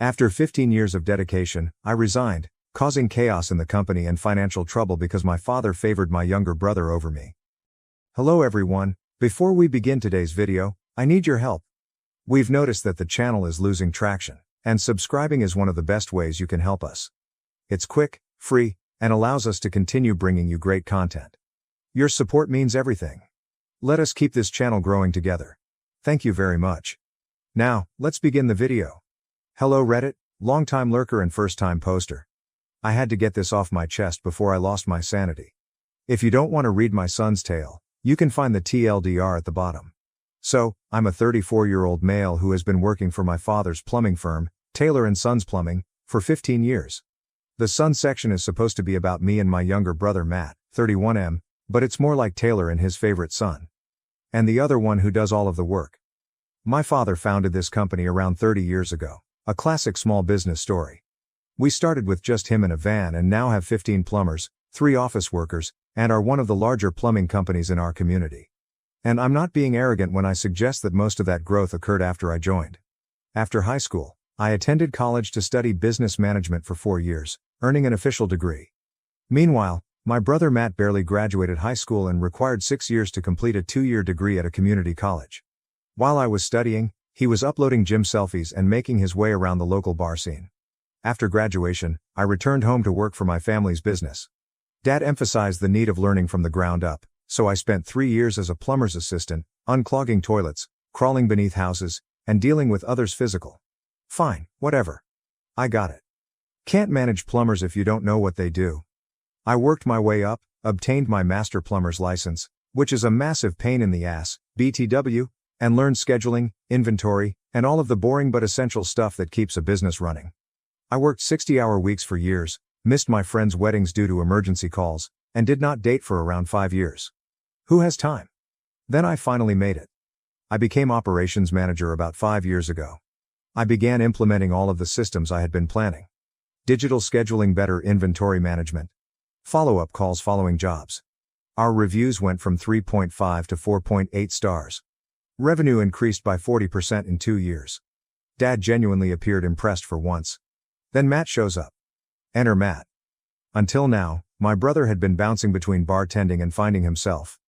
After 15 years of dedication, I resigned, causing chaos in the company and financial trouble because my father favored my younger brother over me. Hello everyone, before we begin today's video, I need your help. We've noticed that the channel is losing traction, and subscribing is one of the best ways you can help us. It's quick, free, and allows us to continue bringing you great content. Your support means everything. Let us keep this channel growing together. Thank you very much. Now, let's begin the video. Hello Reddit, long-time lurker and first-time poster. I had to get this off my chest before I lost my sanity. If you don't want to read my son's tale, you can find the TLDR at the bottom. So, I'm a 34-year-old male who has been working for my father's plumbing firm, Taylor & Sons Plumbing, for 15 years. The Sons section is supposed to be about me and my younger brother Matt, 31M, but it's more like Taylor and his favorite son. And the other one who does all of the work. My father founded this company around 30 years ago, a classic small business story. We started with just him in a van and now have 15 plumbers, 3 office workers, and are one of the larger plumbing companies in our community. And I'm not being arrogant when I suggest that most of that growth occurred after I joined. After high school, I attended college to study business management for 4 years, earning an official degree. Meanwhile, my brother Matt barely graduated high school and required 6 years to complete a 2-year degree at a community college. While I was studying, he was uploading gym selfies and making his way around the local bar scene. After graduation, I returned home to work for my family's business. Dad emphasized the need of learning from the ground up, so I spent 3 years as a plumber's assistant, unclogging toilets, crawling beneath houses, and dealing with others' physical. Fine, whatever. I got it. Can't manage plumbers if you don't know what they do. I worked my way up, obtained my master plumber's license, which is a massive pain in the ass, BTW, and learned scheduling, inventory, and all of the boring but essential stuff that keeps a business running. I worked 60-hour weeks for years, missed my friends' weddings due to emergency calls, and did not date for around 5 years. Who has time? Then I finally made it. I became operations manager about 5 years ago. I began implementing all of the systems I had been planning. Digital scheduling, better inventory management. Follow-up calls following jobs. Our reviews went from 3.5 to 4.8 stars. Revenue increased by 40% in 2 years. Dad genuinely appeared impressed for once. Then Matt shows up. Enter Matt. Until now, my brother had been bouncing between bartending and finding himself.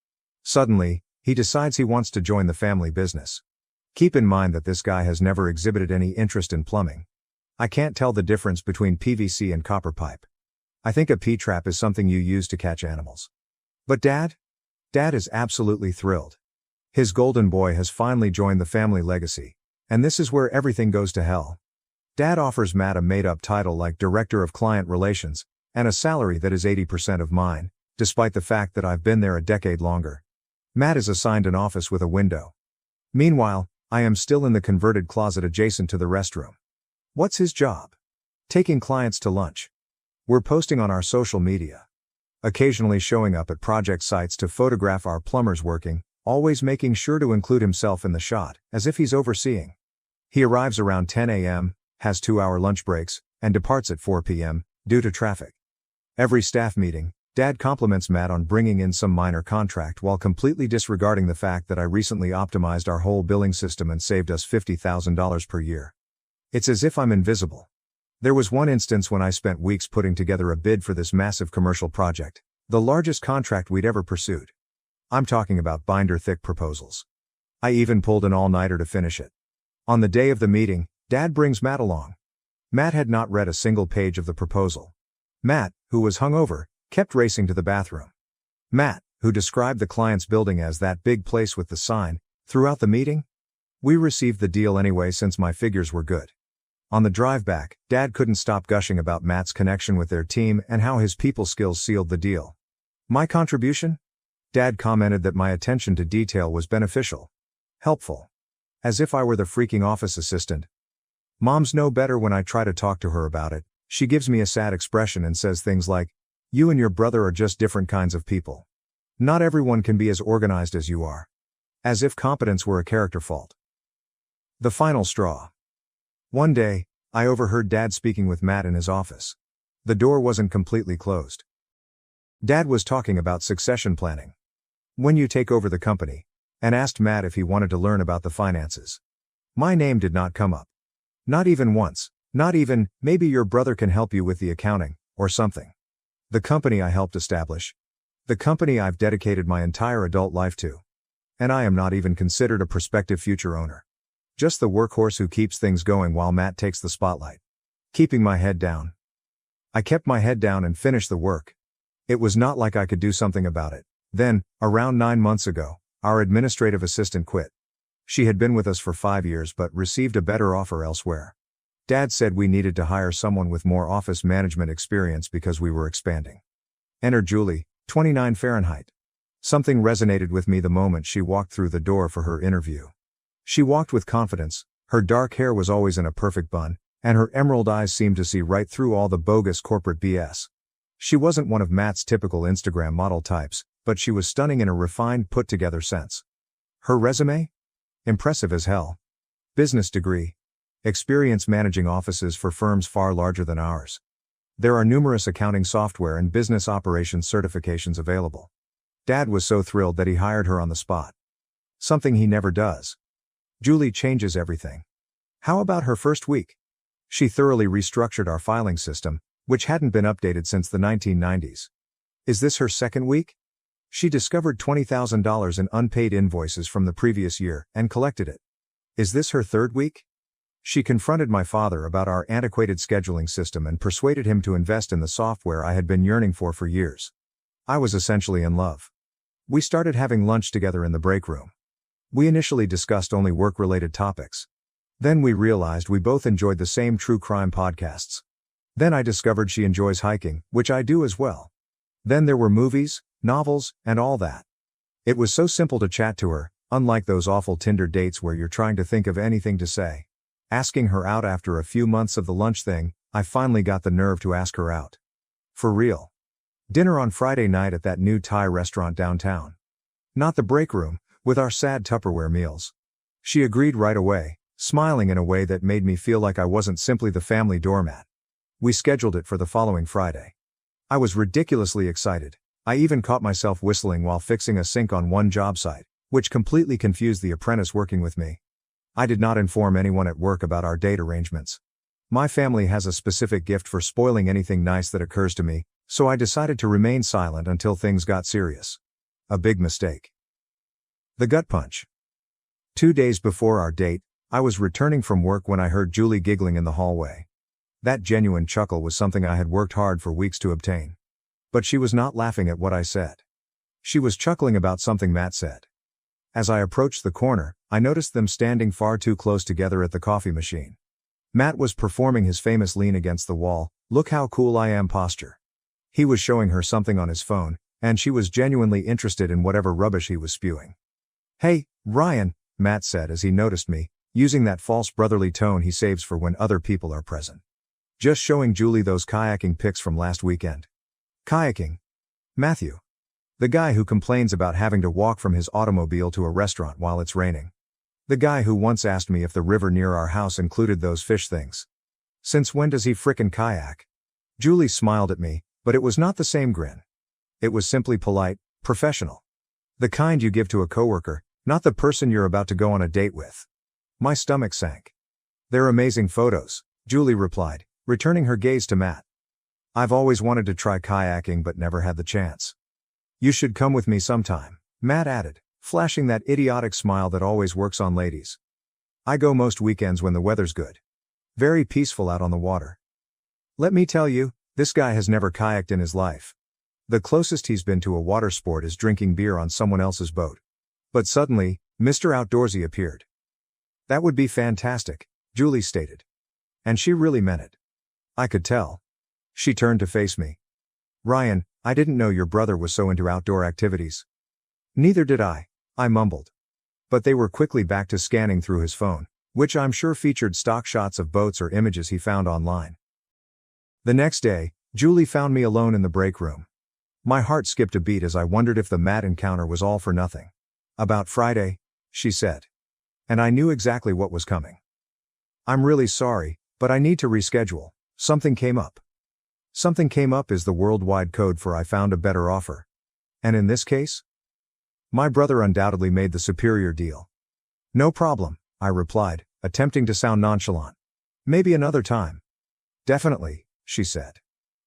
Suddenly, he decides he wants to join the family business. Keep in mind that this guy has never exhibited any interest in plumbing. I can't tell the difference between PVC and copper pipe. I think a P-trap is something you use to catch animals. But Dad is absolutely thrilled. His golden boy has finally joined the family legacy, and this is where everything goes to hell. Dad offers Matt a made-up title like Director of Client Relations, and a salary that is 80% of mine, despite the fact that I've been there a decade longer. Matt is assigned an office with a window. Meanwhile, I am still in the converted closet adjacent to the restroom. What's his job? Taking clients to lunch. We're posting on our social media. Occasionally showing up at project sites to photograph our plumbers working, always making sure to include himself in the shot, as if he's overseeing. He arrives around 10 a.m., has 2-hour lunch breaks, and departs at 4 p.m., due to traffic. Every staff meeting, Dad compliments Matt on bringing in some minor contract while completely disregarding the fact that I recently optimized our whole billing system and saved us $50,000 per year. It's as if I'm invisible. There was one instance when I spent weeks putting together a bid for this massive commercial project, the largest contract we'd ever pursued. I'm talking about binder-thick proposals. I even pulled an all-nighter to finish it. On the day of the meeting, Dad brings Matt along. Matt had not read a single page of the proposal. Matt, who was hungover, kept racing to the bathroom. Matt, who described the client's building as that big place with the sign, throughout the meeting. We received the deal anyway since my figures were good. On the drive back, Dad couldn't stop gushing about Matt's connection with their team and how his people skills sealed the deal. My contribution? Dad commented that my attention to detail was beneficial. Helpful. As if I were the freaking office assistant. Moms know better when I try to talk to her about it. She gives me a sad expression and says things like, "You and your brother are just different kinds of people. Not everyone can be as organized as you are." As if competence were a character fault. The final straw. One day, I overheard Dad speaking with Matt in his office. The door wasn't completely closed. Dad was talking about succession planning. When you take over the company, and asked Matt if he wanted to learn about the finances. My name did not come up. Not even once, Not even, maybe your brother can help you with the accounting, or something. The company I helped establish. The company I've dedicated my entire adult life to. And I am not even considered a prospective future owner. Just the workhorse who keeps things going while Matt takes the spotlight. Keeping my head down. I kept my head down and finished the work. It was not like I could do something about it. Then, around 9 months ago, our administrative assistant quit. She had been with us for 5 years but received a better offer elsewhere. Dad said we needed to hire someone with more office management experience because we were expanding. Enter Julie, 29 Fahrenheit. Something resonated with me the moment she walked through the door for her interview. She walked with confidence, her dark hair was always in a perfect bun, and her emerald eyes seemed to see right through all the bogus corporate BS. She wasn't one of Matt's typical Instagram model types, but she was stunning in a refined, put-together sense. Her resume? Impressive as hell. Business degree. Experience managing offices for firms far larger than ours. There are numerous accounting software and business operations certifications available. Dad was so thrilled that he hired her on the spot. Something he never does. Julie changes everything. How about her first week? She thoroughly restructured our filing system, which hadn't been updated since the 1990s. Is this her second week? She discovered $20,000 in unpaid invoices from the previous year and collected it. Is this her third week? She confronted my father about our antiquated scheduling system and persuaded him to invest in the software I had been yearning for years. I was essentially in love. We started having lunch together in the break room. We initially discussed only work-related topics. Then we realized we both enjoyed the same true crime podcasts. Then I discovered she enjoys hiking, which I do as well. Then there were movies, novels, and all that. It was so simple to chat to her, unlike those awful Tinder dates where you're trying to think of anything to say. Asking her out after a few months of the lunch thing, I finally got the nerve to ask her out. For real. Dinner on Friday night at that new Thai restaurant downtown. Not the break room, with our sad Tupperware meals. She agreed right away, smiling in a way that made me feel like I wasn't simply the family doormat. We scheduled it for the following Friday. I was ridiculously excited. I even caught myself whistling while fixing a sink on one job site, which completely confused the apprentice working with me. I did not inform anyone at work about our date arrangements. My family has a specific gift for spoiling anything nice that occurs to me, so I decided to remain silent until things got serious. A big mistake. The gut punch. 2 days before our date, I was returning from work when I heard Julie giggling in the hallway. That genuine chuckle was something I had worked hard for weeks to obtain. But she was not laughing at what I said. She was chuckling about something Matt said. As I approached the corner, I noticed them standing far too close together at the coffee machine. Matt was performing his famous lean against the wall, "Look how cool I am" posture. He was showing her something on his phone, and she was genuinely interested in whatever rubbish he was spewing. "Hey, Ryan," Matt said as he noticed me, using that false brotherly tone he saves for when other people are present. "Just showing Julie those kayaking pics from last weekend." Kayaking? Matthew. The guy who complains about having to walk from his automobile to a restaurant while it's raining. The guy who once asked me if the river near our house included those fish things. Since when does he frickin' kayak? Julie smiled at me, but it was not the same grin. It was simply polite, professional. The kind you give to a coworker, not the person you're about to go on a date with. My stomach sank. "They're amazing photos," Julie replied, returning her gaze to Matt. "I've always wanted to try kayaking but never had the chance." "You should come with me sometime," Matt added, flashing that idiotic smile that always works on ladies. "I go most weekends when the weather's good. Very peaceful out on the water." Let me tell you, this guy has never kayaked in his life. The closest he's been to a water sport is drinking beer on someone else's boat. But suddenly, Mr. Outdoorsy appeared. "That would be fantastic," Julie stated. And she really meant it. I could tell. She turned to face me. "Ryan, I didn't know your brother was so into outdoor activities." "Neither did I mumbled. But they were quickly back to scanning through his phone, which I'm sure featured stock shots of boats or images he found online. The next day, Julie found me alone in the break room. My heart skipped a beat as I wondered if the Matt encounter was all for nothing. "About Friday," she said. And I knew exactly what was coming. "I'm really sorry, but I need to reschedule. Something came up." Something came up is the worldwide code for "I found a better offer." And in this case? My brother undoubtedly made the superior deal. "No problem," I replied, attempting to sound nonchalant. "Maybe another time." Definitely, she said.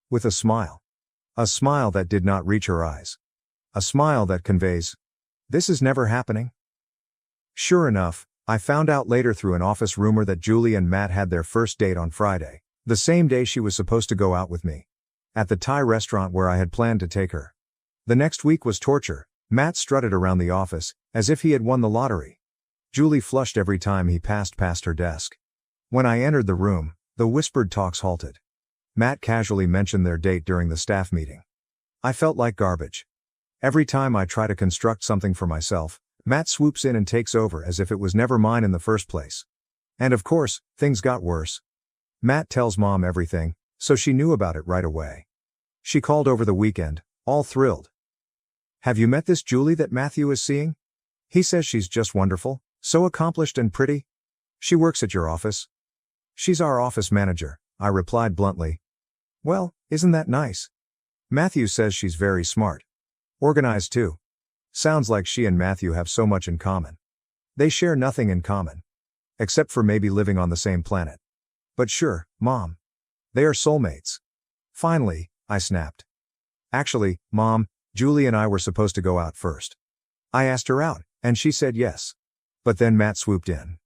With a smile. A smile that did not reach her eyes. A smile that conveys, "This is never happening." Sure enough, I found out later through an office rumor that Julie and Matt had their first date on Friday, the same day she was supposed to go out with me. At the Thai restaurant where I had planned to take her. The next week was torture. Matt strutted around the office, as if he had won the lottery. Julie flushed every time he passed past her desk. When I entered the room, the whispered talks halted. Matt casually mentioned their date during the staff meeting. I felt like garbage. Every time I try to construct something for myself, Matt swoops in and takes over as if it was never mine in the first place. And of course, things got worse. Matt tells Mom everything, so she knew about it right away. She called over the weekend, all thrilled. "Have you met this Julie that Matthew is seeing? He says she's just wonderful, so accomplished and pretty. She works at your office." "She's our office manager," I replied bluntly. "Well, isn't that nice? Matthew says she's very smart. Organized too. Sounds like she and Matthew have so much in common. They share nothing in common. Except for maybe living on the same planet. But sure, Mom. They are soulmates." Finally, I snapped. "Actually, Mom, Julie and I were supposed to go out first. I asked her out, and she said yes." But then Matt swooped in.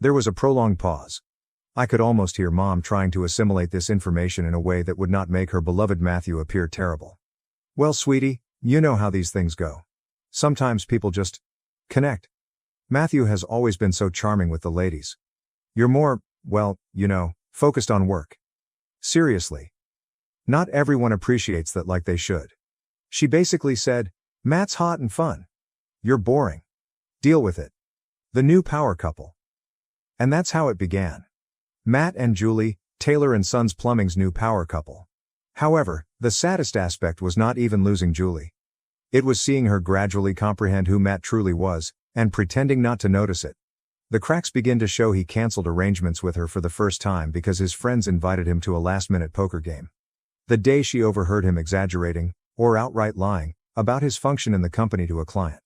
There was a prolonged pause. I could almost hear Mom trying to assimilate this information in a way that would not make her beloved Matthew appear terrible. "Well, sweetie, you know how these things go. Sometimes people just connect. Matthew has always been so charming with the ladies. You're more, well, focused on work. Seriously. Not everyone appreciates that like they should." She basically said, "Matt's hot and fun. You're boring. Deal with it." The new power couple. And that's how it began. Matt and Julie, Taylor and Sons Plumbing's new power couple. However, the saddest aspect was not even losing Julie. It was seeing her gradually comprehend who Matt truly was, and pretending not to notice it. The cracks begin to show. He canceled arrangements with her for the first time because his friends invited him to a last-minute poker game. The day she overheard him exaggerating, or outright lying, about his function in the company to a client.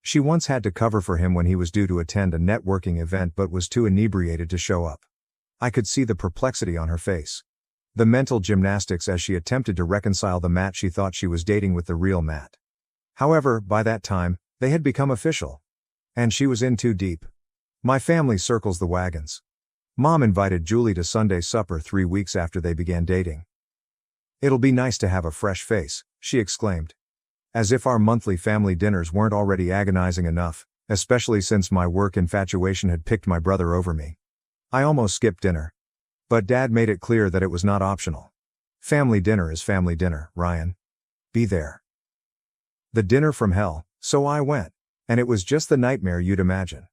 She once had to cover for him when he was due to attend a networking event but was too inebriated to show up. I could see the perplexity on her face. The mental gymnastics as she attempted to reconcile the Matt she thought she was dating with the real Matt. However, by that time, they had become official. And she was in too deep. My family circles the wagons. Mom invited Julie to Sunday supper 3 weeks after they began dating. "It'll be nice to have a fresh face," she exclaimed. As if our monthly family dinners weren't already agonizing enough, especially since my work infatuation had picked my brother over me. I almost skipped dinner. But Dad made it clear that it was not optional. Family dinner is family dinner, Ryan. Be there. The dinner from hell, so I went. And it was just the nightmare you'd imagine.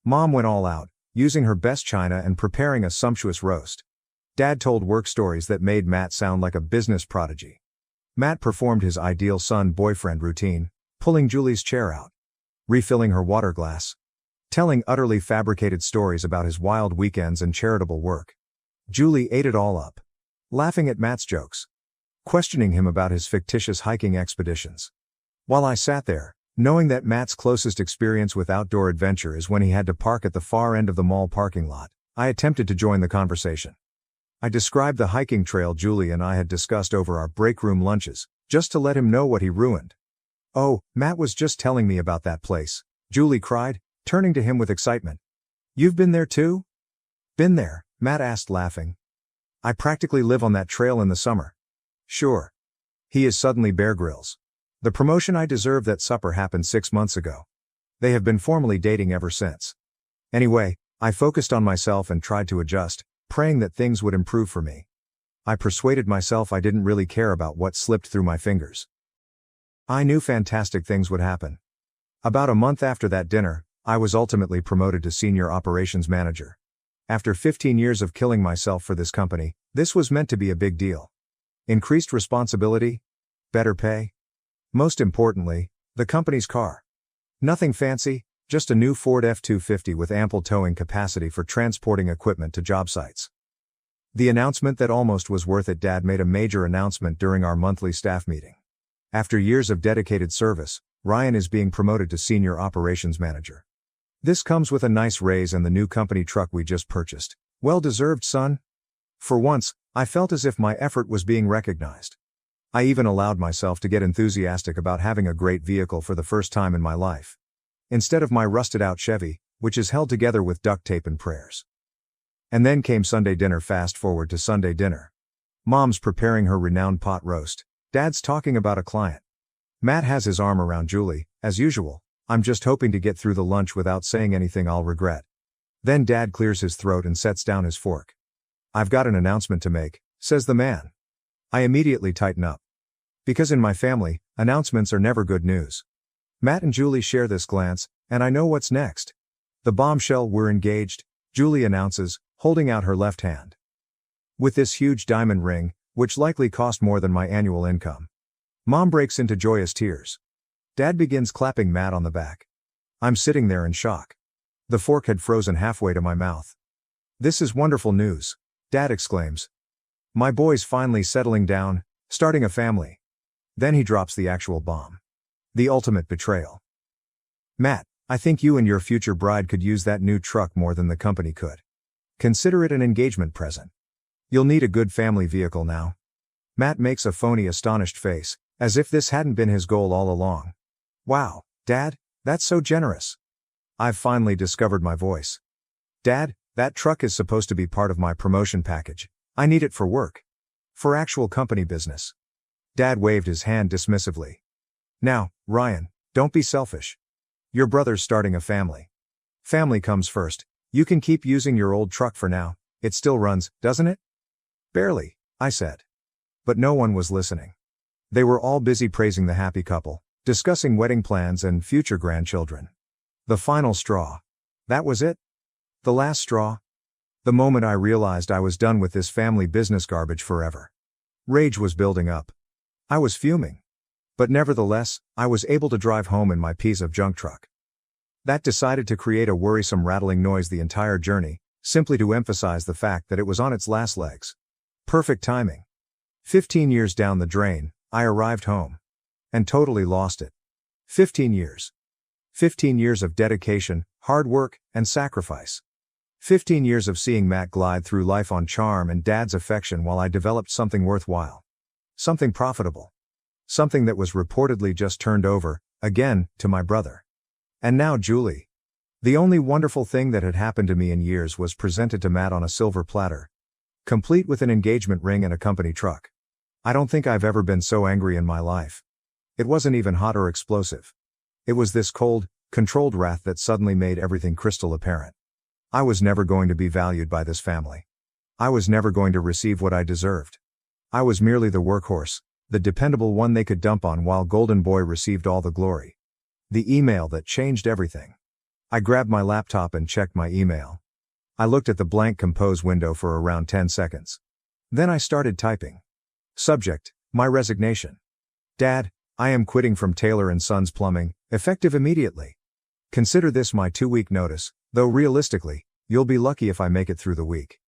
Mom went all out, using her best china and preparing a sumptuous roast. Dad told work stories that made Matt sound like a business prodigy. Matt performed his ideal son-boyfriend routine, pulling Julie's chair out, refilling her water glass, telling utterly fabricated stories about his wild weekends and charitable work. Julie ate it all up, laughing at Matt's jokes, questioning him about his fictitious hiking expeditions. While I sat there, knowing that Matt's closest experience with outdoor adventure is when he had to park at the far end of the mall parking lot, I attempted to join the conversation. I described the hiking trail Julie and I had discussed over our break room lunches, just to let him know what he ruined. "Oh, Matt was just telling me about that place," Julie cried, turning to him with excitement. "You've been there too?" "Been there?" Matt asked, laughing. "I practically live on that trail in the summer." "Sure." He is suddenly Bear Grylls. The promotion I deserved at supper happened 6 months ago. They have been formally dating ever since. Anyway, I focused on myself and tried to adjust, praying that things would improve for me. I persuaded myself I didn't really care about what slipped through my fingers. I knew fantastic things would happen. About a month after that dinner, I was ultimately promoted to senior operations manager. After 15 years of killing myself for this company, this was meant to be a big deal. Increased responsibility, better pay. Most importantly, the company's car. Nothing fancy, just a new Ford F-250 with ample towing capacity for transporting equipment to job sites. The announcement that almost was worth it. Dad made a major announcement during our monthly staff meeting. After years of dedicated service, Ryan is being promoted to senior operations manager. This comes with a nice raise and the new company truck we just purchased. Well deserved, son. For once, I felt as if my effort was being recognized. I even allowed myself to get enthusiastic about having a great vehicle for the first time in my life. Instead of my rusted-out Chevy, which is held together with duct tape and prayers. And then came Sunday dinner. Fast forward to Sunday dinner. Mom's preparing her renowned pot roast. Dad's talking about a client. Matt has his arm around Julie, as usual. I'm just hoping to get through the lunch without saying anything I'll regret. Then Dad clears his throat and sets down his fork. I've got an announcement to make, says the man. I immediately tighten up. Because in my family, announcements are never good news. Matt and Julie share this glance, and I know what's next. The bombshell: we're engaged, Julie announces, holding out her left hand. With this huge diamond ring, which likely cost more than my annual income. Mom breaks into joyous tears. Dad begins clapping Matt on the back. I'm sitting there in shock. The fork had frozen halfway to my mouth. This is wonderful news, Dad exclaims. My boy's finally settling down, starting a family. Then he drops the actual bomb. The ultimate betrayal. Matt, I think you and your future bride could use that new truck more than the company could. Consider it an engagement present. You'll need a good family vehicle now. Matt makes a phony, astonished face, as if this hadn't been his goal all along. Wow, Dad, that's so generous. I've finally discovered my voice. Dad, that truck is supposed to be part of my promotion package. I need it for work. For actual company business. Dad waved his hand dismissively. Now, Ryan, don't be selfish. Your brother's starting a family. Family comes first. You can keep using your old truck for now. It still runs, doesn't it? Barely, I said. But no one was listening. They were all busy praising the happy couple, discussing wedding plans and future grandchildren. The final straw. That was it? The last straw? The moment I realized I was done with this family business garbage forever. Rage was building up. I was fuming. But nevertheless, I was able to drive home in my piece of junk truck. That decided to create a worrisome rattling noise the entire journey, simply to emphasize the fact that it was on its last legs. Perfect timing. 15 years down the drain, I arrived home. And totally lost it. 15 years. 15 years of dedication, hard work, and sacrifice. 15 years of seeing Matt glide through life on charm and Dad's affection while I developed something worthwhile. Something profitable. Something that was reportedly just turned over, again, to my brother. And now Julie. The only wonderful thing that had happened to me in years was presented to Matt on a silver platter. Complete with an engagement ring and a company truck. I don't think I've ever been so angry in my life. It wasn't even hot or explosive. It was this cold, controlled wrath that suddenly made everything crystal apparent. I was never going to be valued by this family. I was never going to receive what I deserved. I was merely the workhorse, the dependable one they could dump on while Golden Boy received all the glory. The email that changed everything. I grabbed my laptop and checked my email. I looked at the blank compose window for around 10 seconds. Then I started typing. Subject, my resignation. Dad, I am quitting from Taylor & Sons Plumbing, effective immediately. Consider this my 2-week notice, though realistically, you'll be lucky if I make it through the week.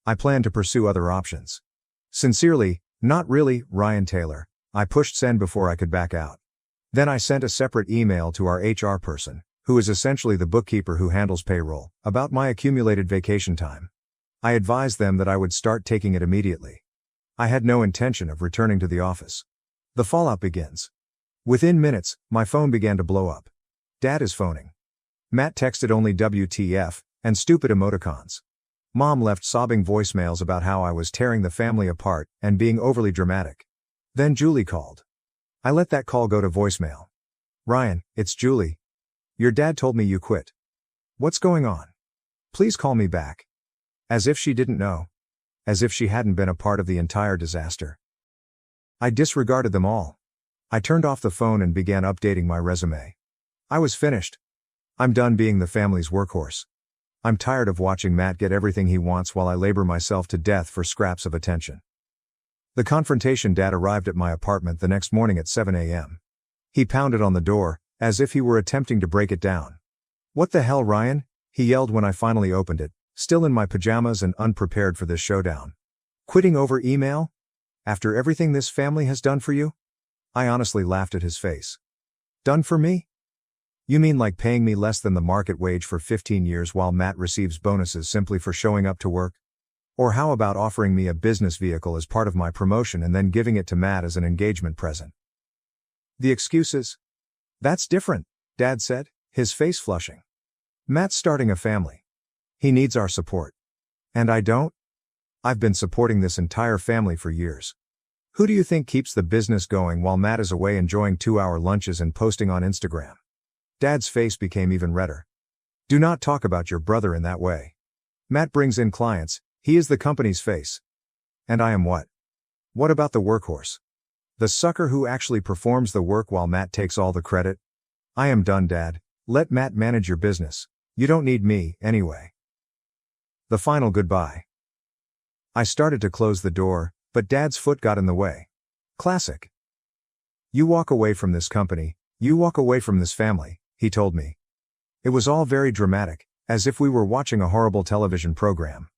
I plan to pursue other options. Sincerely, not really, Ryan Taylor. I pushed send before I could back out. Then I sent a separate email to our HR person, who is essentially the bookkeeper who handles payroll, about my accumulated vacation time. I advised them that I would start taking it immediately. I had no intention of returning to the office. The fallout begins. Within minutes, my phone began to blow up. Dad is phoning. Matt texted only WTF, and stupid emoticons. Mom left sobbing voicemails about how I was tearing the family apart, and being overly dramatic. Then Julie called. I let that call go to voicemail. Ryan, it's Julie. Your dad told me you quit. What's going on? Please call me back. As if she didn't know. As if she hadn't been a part of the entire disaster. I disregarded them all. I turned off the phone and began updating my resume. I was finished. I'm done being the family's workhorse. I'm tired of watching Matt get everything he wants while I labor myself to death for scraps of attention. The confrontation. Dad arrived at my apartment the next morning at 7 a.m. He pounded on the door, as if he were attempting to break it down. What the hell, Ryan? He yelled when I finally opened it, still in my pajamas and unprepared for this showdown. Quitting over email? After everything this family has done for you? I honestly laughed at his face. Done for me? You mean like paying me less than the market wage for 15 years while Matt receives bonuses simply for showing up to work? Or how about offering me a business vehicle as part of my promotion and then giving it to Matt as an engagement present? The excuses? That's different, Dad said, his face flushing. Matt's starting a family. He needs our support. And I don't? I've been supporting this entire family for years. Who do you think keeps the business going while Matt is away enjoying 2-hour lunches and posting on Instagram? Dad's face became even redder. Do not talk about your brother in that way. Matt brings in clients, he is the company's face. And I am what? What about the workhorse? The sucker who actually performs the work while Matt takes all the credit? I am done, Dad. Let Matt manage your business. You don't need me, anyway. The final goodbye. I started to close the door, but Dad's foot got in the way. Classic. You walk away from this company, you walk away from this family, he told me. It was all very dramatic, as if we were watching a horrible television program.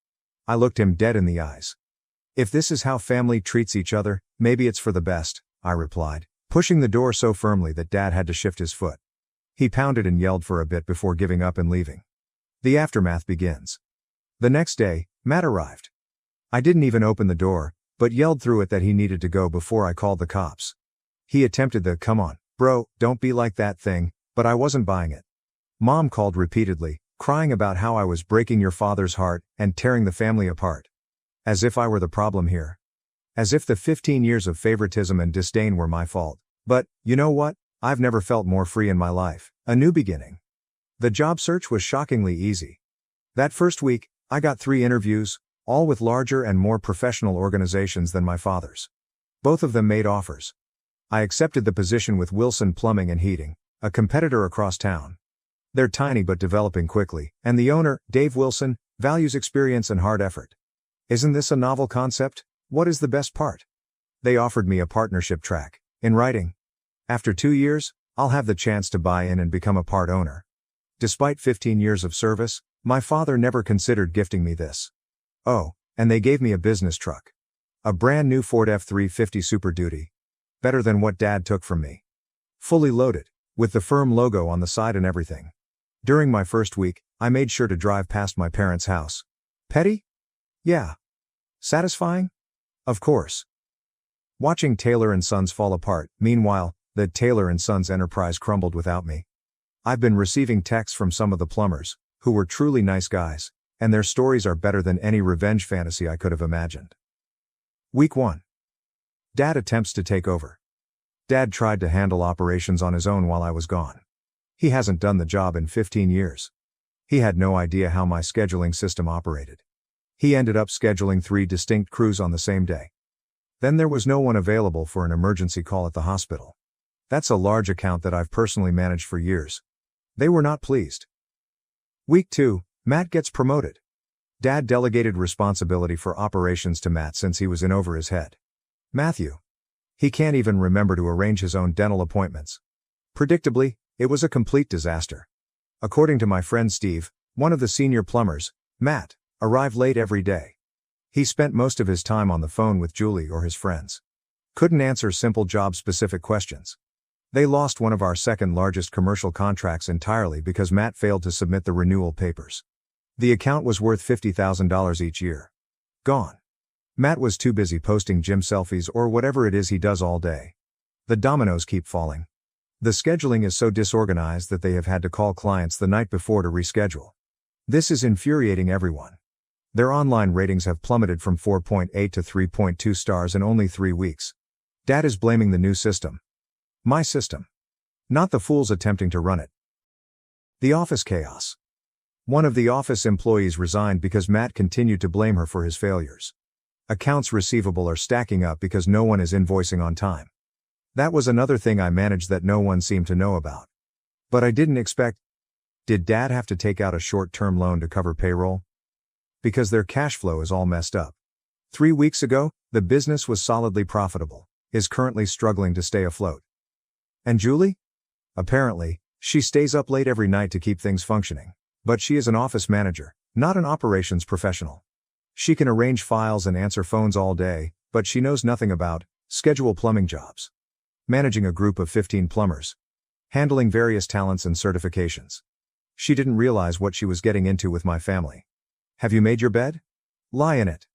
I looked him dead in the eyes. If this is how family treats each other, maybe it's for the best, I replied, pushing the door so firmly that Dad had to shift his foot. He pounded and yelled for a bit before giving up and leaving. The aftermath begins. The next day, Matt arrived. I didn't even open the door, but yelled through it that he needed to go before I called the cops. He attempted the "come on, bro, don't be like that" thing, but I wasn't buying it. Mom called repeatedly, crying about how I was breaking your father's heart and tearing the family apart. As if I were the problem here. As if the 15 years of favoritism and disdain were my fault. But, you know what? I've never felt more free in my life. A new beginning. The job search was shockingly easy. That first week, I got 3 interviews, all with larger and more professional organizations than my father's. Both of them made offers. I accepted the position with Wilson Plumbing and Heating, a competitor across town. They're tiny but developing quickly, and the owner, Dave Wilson, values experience and hard effort. Isn't this a novel concept? What is the best part? They offered me a partnership track, in writing. After 2 years, I'll have the chance to buy in and become a part owner. Despite 15 years of service, my father never considered gifting me this. Oh, and they gave me a business truck. A brand new Ford F-350 Super Duty. Better than what Dad took from me. Fully loaded, with the firm logo on the side and everything. During my first week, I made sure to drive past my parents' house. Petty? Yeah. Satisfying? Of course. Watching Taylor & Sons fall apart, meanwhile, the Taylor & Sons enterprise crumbled without me. I've been receiving texts from some of the plumbers, who were truly nice guys, and their stories are better than any revenge fantasy I could have imagined. Week 1. Dad attempts to take over. Dad tried to handle operations on his own while I was gone. He hasn't done the job in 15 years. He had no idea how my scheduling system operated. He ended up scheduling 3 distinct crews on the same day. Then there was no one available for an emergency call at the hospital. That's a large account that I've personally managed for years. They were not pleased. Week 2, Matt gets promoted. Dad delegated responsibility for operations to Matt since he was in over his head. Matthew. He can't even remember to arrange his own dental appointments. Predictably, it was a complete disaster. According to my friend Steve, one of the senior plumbers, Matt arrived late every day. He spent most of his time on the phone with Julie or his friends. Couldn't answer simple job-specific questions. They lost one of our second largest commercial contracts entirely because Matt failed to submit the renewal papers. The account was worth $50,000 each year. Gone. Matt was too busy posting gym selfies or whatever it is he does all day. The dominoes keep falling. The scheduling is so disorganized that they have had to call clients the night before to reschedule. This is infuriating everyone. Their online ratings have plummeted from 4.8 to 3.2 stars in only 3 weeks. Dad is blaming the new system. My system. Not the fools attempting to run it. The office chaos. One of the office employees resigned because Matt continued to blame her for his failures. Accounts receivable are stacking up because no one is invoicing on time. That was another thing I managed that no one seemed to know about. But I didn't expect. Did Dad have to take out a short-term loan to cover payroll? Because their cash flow is all messed up. 3 weeks ago, the business was solidly profitable, is currently struggling to stay afloat. And Julie? Apparently, she stays up late every night to keep things functioning. But she is an office manager, not an operations professional. She can arrange files and answer phones all day, but she knows nothing about schedule plumbing jobs. Managing a group of 15 plumbers. Handling various talents and certifications. She didn't realize what she was getting into with my family. Have you made your bed? Lie in it.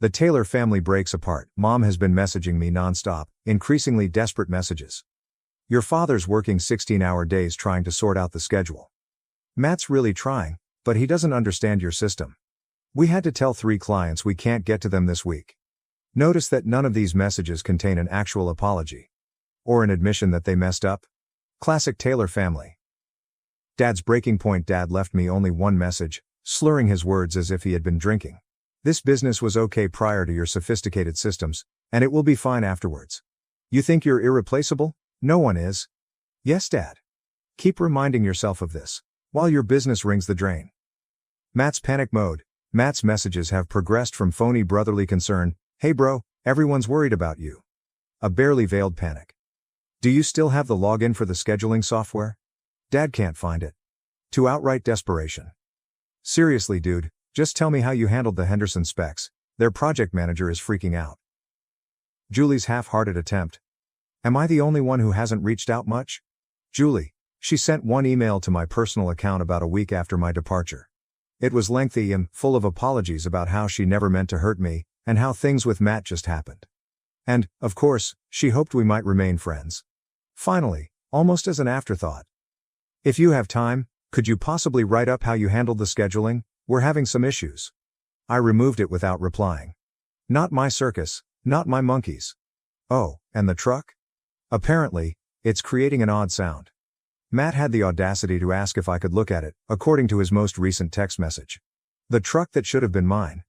The Taylor family breaks apart. Mom has been messaging me nonstop, increasingly desperate messages. Your father's working 16-hour days trying to sort out the schedule. Matt's really trying, but he doesn't understand your system. We had to tell 3 clients we can't get to them this week. Notice that none of these messages contain an actual apology. Or an admission that they messed up. Classic Taylor family. Dad's breaking point. Dad left me only one message, slurring his words as if he had been drinking. This business was okay prior to your sophisticated systems, and it will be fine afterwards. You think you're irreplaceable? No one is. Yes, Dad. Keep reminding yourself of this, while your business rings the drain. Matt's panic mode. Matt's messages have progressed from phony brotherly concern, hey bro, everyone's worried about you. A barely veiled panic. Do you still have the login for the scheduling software? Dad can't find it. To outright desperation. Seriously dude, just tell me how you handled the Henderson specs, their project manager is freaking out. Julie's half-hearted attempt. Am I the only one who hasn't reached out much? Julie. She sent one email to my personal account about a week after my departure. It was lengthy and full of apologies about how she never meant to hurt me, and how things with Matt just happened. And, of course, she hoped we might remain friends. Finally, almost as an afterthought. If you have time, could you possibly write up how you handled the scheduling? We're having some issues. I removed it without replying. Not my circus, not my monkeys. Oh, and the truck? Apparently, it's creating an odd sound. Matt had the audacity to ask if I could look at it, according to his most recent text message. The truck that should have been mine.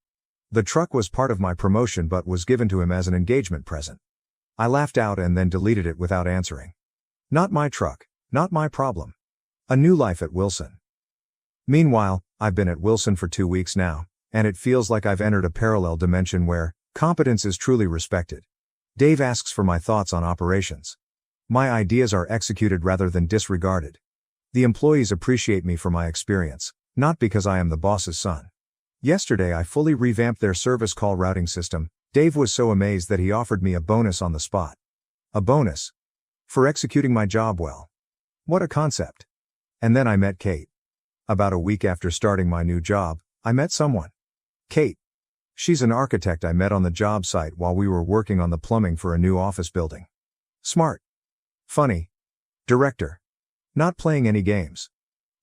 The truck was part of my promotion but was given to him as an engagement present. I laughed out and then deleted it without answering. Not my truck, not my problem. A new life at Wilson. Meanwhile, I've been at Wilson for 2 weeks now, and it feels like I've entered a parallel dimension where competence is truly respected. Dave asks for my thoughts on operations. My ideas are executed rather than disregarded. The employees appreciate me for my experience, not because I am the boss's son. Yesterday I fully revamped their service call routing system. Dave was so amazed that he offered me a bonus on the spot. A bonus? For executing my job well. What a concept. And then I met Kate. About a week after starting my new job, I met someone. Kate. She's an architect I met on the job site while we were working on the plumbing for a new office building. Smart. Funny. Director. Not playing any games.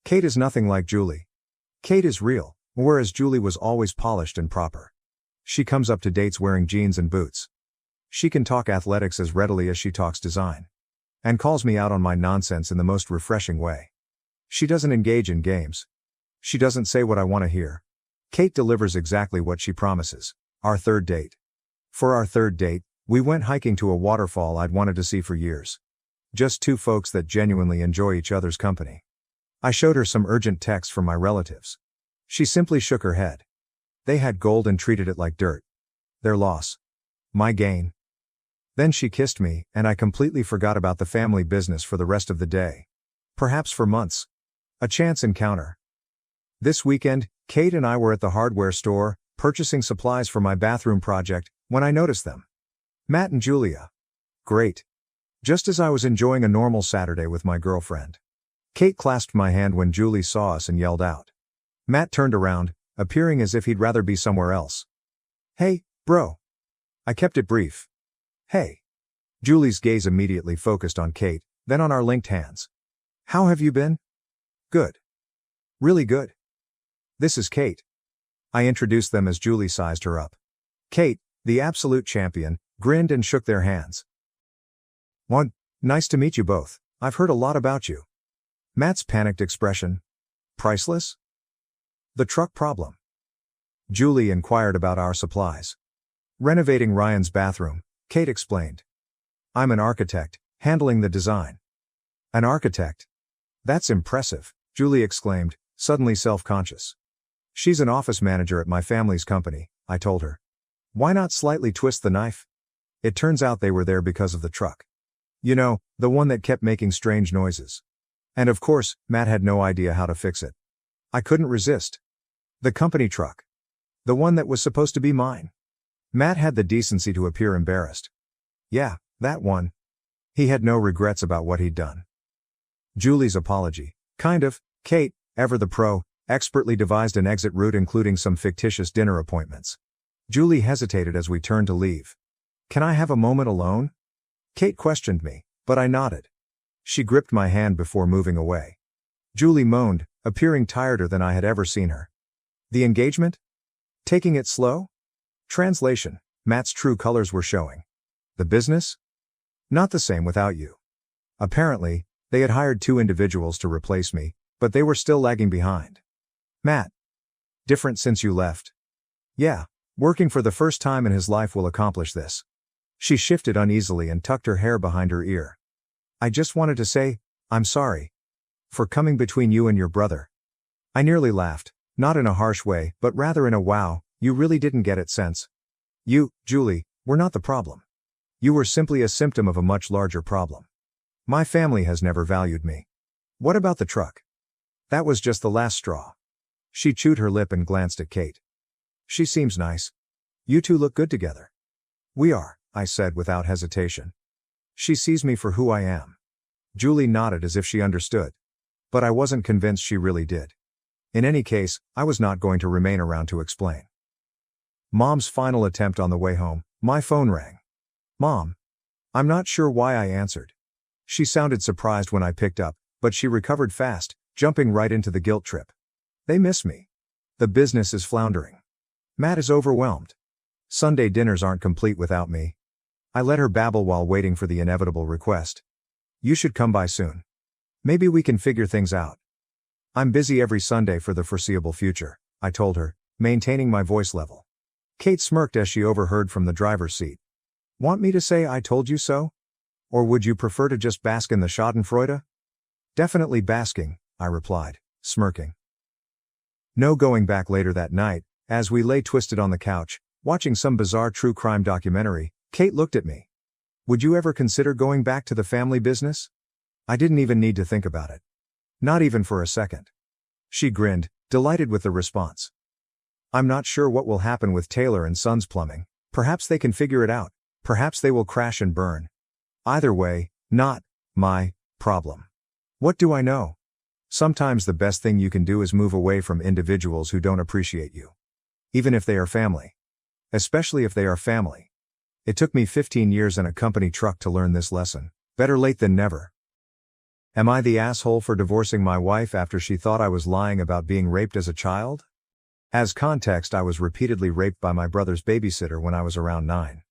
Kate is nothing like Julie. Kate is real, whereas Julie was always polished and proper. She comes up to dates wearing jeans and boots. She can talk athletics as readily as she talks design. And calls me out on my nonsense in the most refreshing way. She doesn't engage in games. She doesn't say what I want to hear. Kate delivers exactly what she promises. Our third date. For our third date, we went hiking to a waterfall I'd wanted to see for years. Just 2 folks that genuinely enjoy each other's company. I showed her some urgent texts from my relatives. She simply shook her head. They had gold and treated it like dirt. Their loss. My gain. Then she kissed me, and I completely forgot about the family business for the rest of the day. Perhaps for months. A chance encounter. This weekend, Kate and I were at the hardware store, purchasing supplies for my bathroom project, when I noticed them. Matt and Julia. Great. Just as I was enjoying a normal Saturday with my girlfriend. Kate clasped my hand when Julie saw us and yelled out. Matt turned around, appearing as if he'd rather be somewhere else. Hey, bro. I kept it brief. Hey. Julie's gaze immediately focused on Kate, then on our linked hands. How have you been? Good. Really good. This is Kate. I introduced them as Julie sized her up. Kate, the absolute champion, grinned and shook their hands. One, nice to meet you both. I've heard a lot about you. Matt's panicked expression. Priceless? The truck problem. Julie inquired about our supplies. Renovating Ryan's bathroom, Kate explained. I'm an architect, handling the design. An architect? That's impressive, Julie exclaimed, suddenly self-conscious. She's an office manager at my family's company, I told her. Why not slightly twist the knife? It turns out they were there because of the truck. You know, the one that kept making strange noises. And of course, Matt had no idea how to fix it. I couldn't resist. The company truck. The one that was supposed to be mine. Matt had the decency to appear embarrassed. Yeah, that one. He had no regrets about what he'd done. Julie's apology. Kind of, Kate, ever the pro, Expertly devised an exit route including some fictitious dinner appointments. Julie hesitated as we turned to leave. "Can I have a moment alone?" Kate questioned me, but I nodded. She gripped my hand before moving away. Julie moaned, appearing tireder than I had ever seen her. "The engagement? Taking it slow?" Translation: Matt's true colors were showing. "The business? Not the same without you." Apparently, they had hired 2 individuals to replace me, but they were still lagging behind. "Matt. Different since you left?" "Yeah, working for the first time in his life will accomplish this." She shifted uneasily and tucked her hair behind her ear. "I just wanted to say, I'm sorry. For coming between you and your brother." I nearly laughed, not in a harsh way, but rather in a "wow, you really didn't get it" sense. "You, Julie, were not the problem. You were simply a symptom of a much larger problem. My family has never valued me." "What about the truck?" "That was just the last straw." She chewed her lip and glanced at Kate. "She seems nice. You two look good together." "We are," I said without hesitation. "She sees me for who I am." Julie nodded as if she understood. But I wasn't convinced she really did. In any case, I was not going to remain around to explain. Mom's final attempt on the way home, my phone rang. "Mom." I'm not sure why I answered. She sounded surprised when I picked up, but she recovered fast, jumping right into the guilt trip. "They miss me. The business is floundering. Matt is overwhelmed. Sunday dinners aren't complete without me." I let her babble while waiting for the inevitable request. "You should come by soon. Maybe we can figure things out." "I'm busy every Sunday for the foreseeable future," I told her, maintaining my voice level. Kate smirked as she overheard from the driver's seat. "Want me to say I told you so? Or would you prefer to just bask in the schadenfreude?" "Definitely basking," I replied, smirking. No going back. Later that night, as we lay twisted on the couch, watching some bizarre true crime documentary, Kate looked at me. "Would you ever consider going back to the family business?" I didn't even need to think about it. Not even for a second. She grinned, delighted with the response. "I'm not sure what will happen with Taylor and Sons Plumbing. Perhaps they can figure it out. Perhaps they will crash and burn. Either way, not my problem. What do I know? Sometimes the best thing you can do is move away from individuals who don't appreciate you. Even if they are family. Especially if they are family. It took me 15 years in a company truck to learn this lesson. Better late than never." Am I the asshole for divorcing my wife after she thought I was lying about being raped as a child? As context, I was repeatedly raped by my brother's babysitter when I was around 9.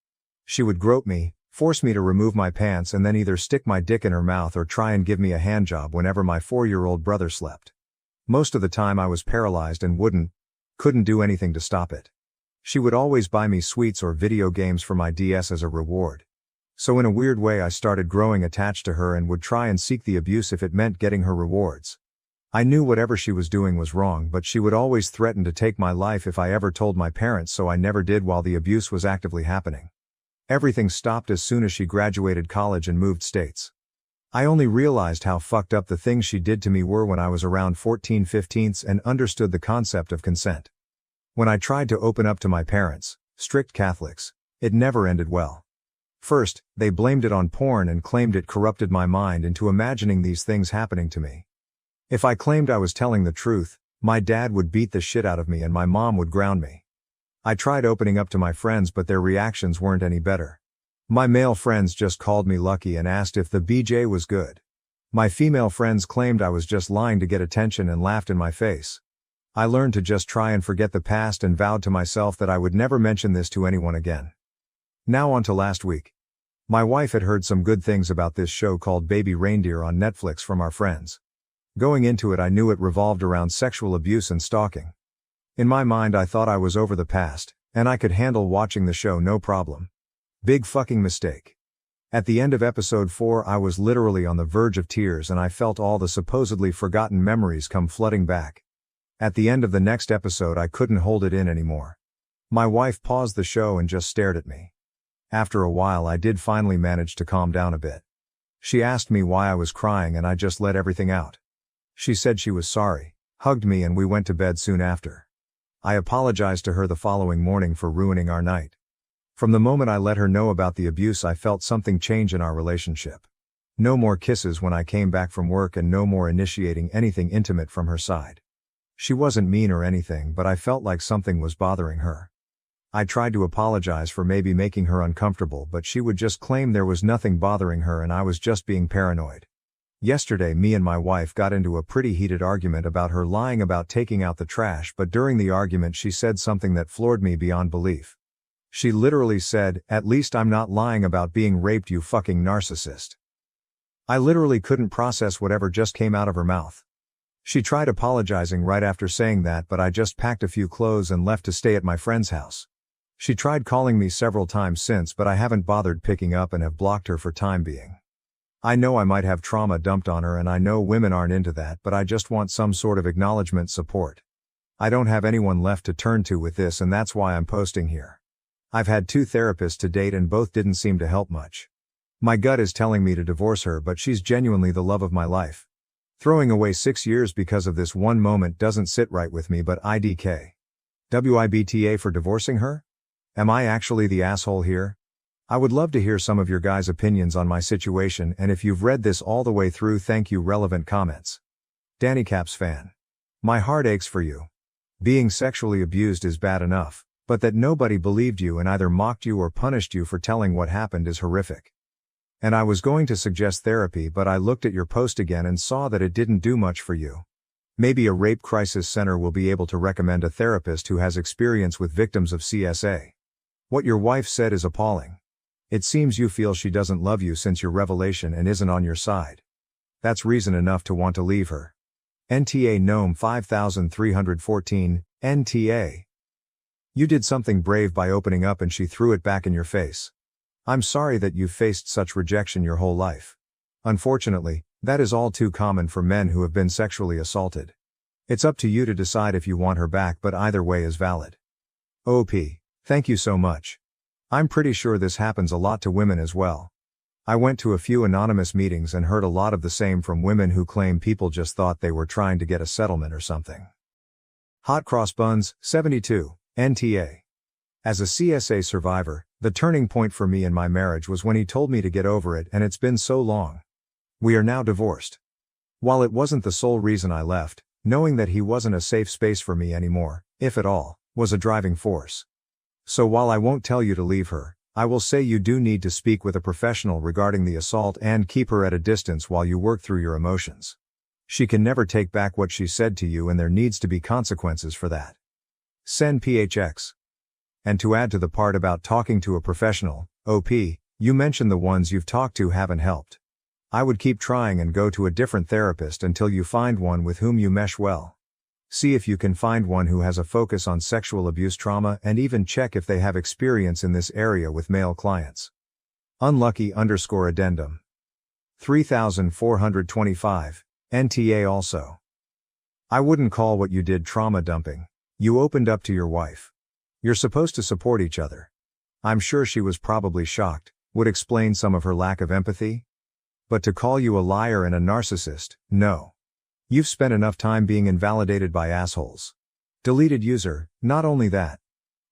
She would grope me, force me to remove my pants, and then either stick my dick in her mouth or try and give me a handjob whenever my 4-year-old brother slept. Most of the time I was paralyzed and couldn't do anything to stop it. She would always buy me sweets or video games for my DS as a reward. So in a weird way I started growing attached to her and would try and seek the abuse if it meant getting her rewards. I knew whatever she was doing was wrong, but she would always threaten to take my life if I ever told my parents, so I never did while the abuse was actively happening. Everything stopped as soon as she graduated college and moved states. I only realized how fucked up the things she did to me were when I was around 14-15 and understood the concept of consent. When I tried to open up to my parents, strict Catholics, it never ended well. First, they blamed it on porn and claimed it corrupted my mind into imagining these things happening to me. If I claimed I was telling the truth, my dad would beat the shit out of me and my mom would ground me. I tried opening up to my friends, but their reactions weren't any better. My male friends just called me lucky and asked if the BJ was good. My female friends claimed I was just lying to get attention and laughed in my face. I learned to just try and forget the past and vowed to myself that I would never mention this to anyone again. Now on to last week. My wife had heard some good things about this show called Baby Reindeer on Netflix from our friends. Going into it, I knew it revolved around sexual abuse and stalking. In my mind, I thought I was over the past, and I could handle watching the show no problem. Big fucking mistake. At the end of episode 4, I was literally on the verge of tears and I felt all the supposedly forgotten memories come flooding back. At the end of the next episode, I couldn't hold it in anymore. My wife paused the show and just stared at me. After a while, I did finally manage to calm down a bit. She asked me why I was crying and I just let everything out. She said she was sorry, hugged me, and we went to bed soon after. I apologized to her the following morning for ruining our night. From the moment I let her know about the abuse, I felt something change in our relationship. No more kisses when I came back from work and no more initiating anything intimate from her side. She wasn't mean or anything, but I felt like something was bothering her. I tried to apologize for maybe making her uncomfortable, but she would just claim there was nothing bothering her and I was just being paranoid. Yesterday, me and my wife got into a pretty heated argument about her lying about taking out the trash, but during the argument she said something that floored me beyond belief. She literally said, "At least I'm not lying about being raped, you fucking narcissist." I literally couldn't process whatever just came out of her mouth. She tried apologizing right after saying that, but I just packed a few clothes and left to stay at my friend's house. She tried calling me several times since, but I haven't bothered picking up and have blocked her for time being. I know I might have trauma dumped on her and I know women aren't into that, but I just want some sort of acknowledgement, support. I don't have anyone left to turn to with this, and that's why I'm posting here. I've had 2 therapists to date and both didn't seem to help much. My gut is telling me to divorce her, but she's genuinely the love of my life. Throwing away 6 years because of this one moment doesn't sit right with me, but IDK. WIBTA for divorcing her? Am I actually the asshole here? I would love to hear some of your guys' opinions on my situation, and if you've read this all the way through, thank you. Relevant comments. Danny Caps fan. My heart aches for you. Being sexually abused is bad enough, but that nobody believed you and either mocked you or punished you for telling what happened is horrific. And I was going to suggest therapy, but I looked at your post again and saw that it didn't do much for you. Maybe a rape crisis center will be able to recommend a therapist who has experience with victims of CSA. What your wife said is appalling. It seems you feel she doesn't love you since your revelation and isn't on your side. That's reason enough to want to leave her. NTA Gnome 5314, NTA. You did something brave by opening up and she threw it back in your face. I'm sorry that you've faced such rejection your whole life. Unfortunately, that is all too common for men who have been sexually assaulted. It's up to you to decide if you want her back, but either way is valid. OP. Thank you so much. I'm pretty sure this happens a lot to women as well. I went to a few anonymous meetings and heard a lot of the same from women who claim people just thought they were trying to get a settlement or something. Hot Cross Buns, 72, NTA. As a CSA survivor, the turning point for me in my marriage was when he told me to get over it, and it's been so long. We are now divorced. While it wasn't the sole reason I left, knowing that he wasn't a safe space for me anymore, if at all, was a driving force. So while I won't tell you to leave her, I will say you do need to speak with a professional regarding the assault and keep her at a distance while you work through your emotions. She can never take back what she said to you, and there needs to be consequences for that. Send PHX. And to add to the part about talking to a professional, OP, you mentioned the ones you've talked to haven't helped. I would keep trying and go to a different therapist until you find one with whom you mesh well. See if you can find one who has a focus on sexual abuse trauma, and even check if they have experience in this area with male clients. Unlucky_addendum. 3425, NTA also. I wouldn't call what you did trauma dumping. You opened up to your wife. You're supposed to support each other. I'm sure she was probably shocked, would explain some of her lack of empathy. But to call you a liar and a narcissist, no. You've spent enough time being invalidated by assholes. Deleted user, not only that.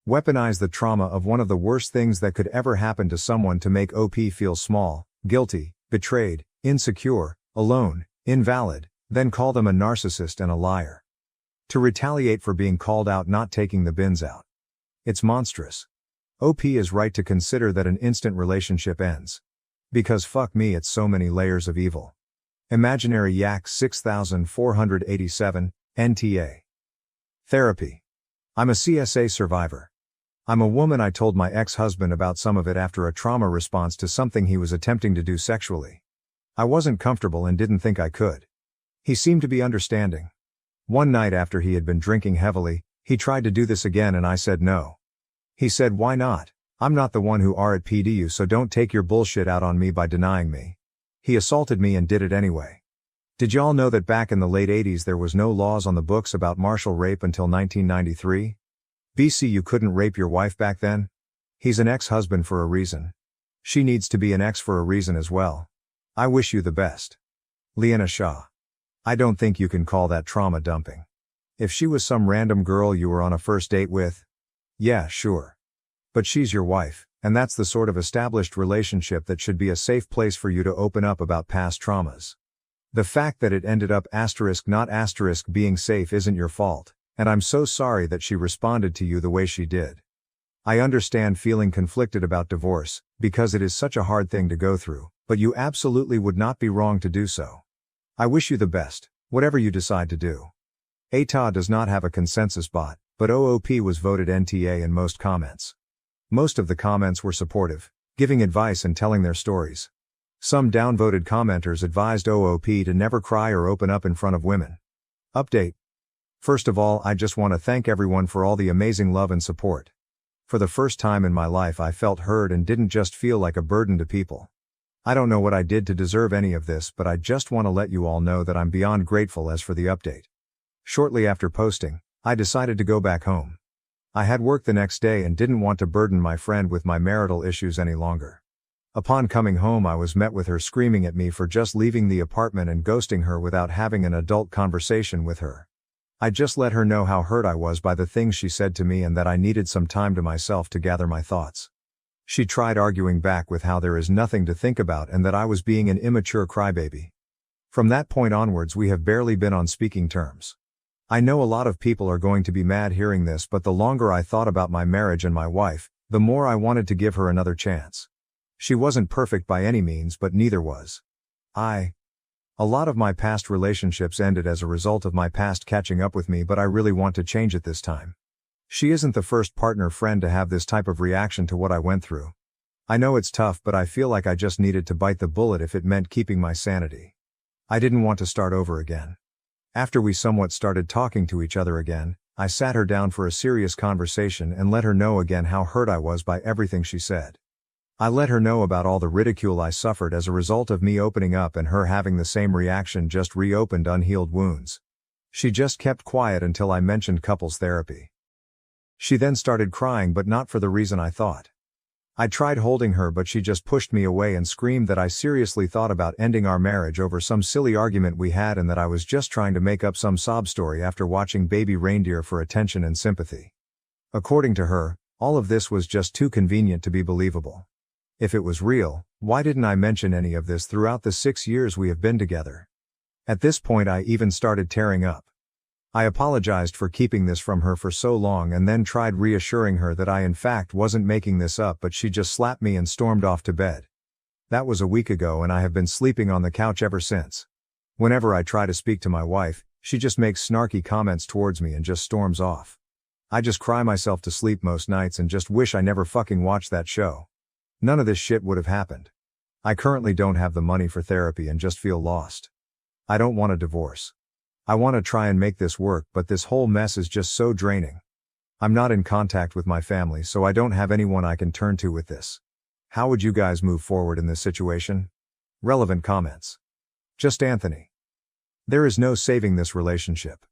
Weaponize the trauma of one of the worst things that could ever happen to someone to make OP feel small, guilty, betrayed, insecure, alone, invalid, then call them a narcissist and a liar. To retaliate for being called out, not taking the bins out. It's monstrous. OP is right to consider that an instant relationship ends. Because fuck me, it's so many layers of evil. Imaginary Yak 6487, NTA. Therapy. I'm a CSA survivor. I'm a woman. I told my ex-husband about some of it after a trauma response to something he was attempting to do sexually. I wasn't comfortable and didn't think I could. He seemed to be understanding. One night after he had been drinking heavily, he tried to do this again and I said no. He said, "Why not? I'm not the one who RPD you, so don't take your bullshit out on me by denying me." He assaulted me and did it anyway. Did y'all know that back in the late 80s there was no laws on the books about martial rape until 1993? BC, you couldn't rape your wife back then? He's an ex-husband for a reason. She needs to be an ex for a reason as well. I wish you the best. Leanna Shaw. I don't think you can call that trauma dumping. If she was some random girl you were on a first date with, yeah, sure. But she's your wife, and that's the sort of established relationship that should be a safe place for you to open up about past traumas. The fact that it ended up not being safe isn't your fault, and I'm so sorry that she responded to you the way she did. I understand feeling conflicted about divorce, because it is such a hard thing to go through, but you absolutely would not be wrong to do so. I wish you the best, whatever you decide to do. ATA does not have a consensus bot, but OOP was voted NTA in most comments. Most of the comments were supportive, giving advice and telling their stories. Some downvoted commenters advised OOP to never cry or open up in front of women. Update. First of all, I just want to thank everyone for all the amazing love and support. For the first time in my life I felt heard and didn't just feel like a burden to people. I don't know what I did to deserve any of this, but I just want to let you all know that I'm beyond grateful. As for the update. Shortly after posting, I decided to go back home. I had work the next day and didn't want to burden my friend with my marital issues any longer. Upon coming home I was met with her screaming at me for just leaving the apartment and ghosting her without having an adult conversation with her. I just let her know how hurt I was by the things she said to me and that I needed some time to myself to gather my thoughts. She tried arguing back with how there is nothing to think about and that I was being an immature crybaby. From that point onwards we have barely been on speaking terms. I know a lot of people are going to be mad hearing this, but the longer I thought about my marriage and my wife, the more I wanted to give her another chance. She wasn't perfect by any means, but neither was I. A lot of my past relationships ended as a result of my past catching up with me, but I really want to change it this time. She isn't the first partner friend to have this type of reaction to what I went through. I know it's tough, but I feel like I just needed to bite the bullet if it meant keeping my sanity. I didn't want to start over again. After we somewhat started talking to each other again, I sat her down for a serious conversation and let her know again how hurt I was by everything she said. I let her know about all the ridicule I suffered as a result of me opening up and her having the same reaction, just reopened unhealed wounds. She just kept quiet until I mentioned couples therapy. She then started crying, but not for the reason I thought. I tried holding her, but she just pushed me away and screamed that I seriously thought about ending our marriage over some silly argument we had and that I was just trying to make up some sob story after watching Baby Reindeer for attention and sympathy. According to her, all of this was just too convenient to be believable. If it was real, why didn't I mention any of this throughout the 6 years we have been together? At this point I even started tearing up. I apologized for keeping this from her for so long and then tried reassuring her that I in fact wasn't making this up, but she just slapped me and stormed off to bed. That was a week ago and I have been sleeping on the couch ever since. Whenever I try to speak to my wife, she just makes snarky comments towards me and just storms off. I just cry myself to sleep most nights and just wish I never fucking watched that show. None of this shit would have happened. I currently don't have the money for therapy and just feel lost. I don't want a divorce. I want to try and make this work, but this whole mess is just so draining. I'm not in contact with my family, so I don't have anyone I can turn to with this. How would you guys move forward in this situation? Relevant comments. Just Anthony. There is no saving this relationship.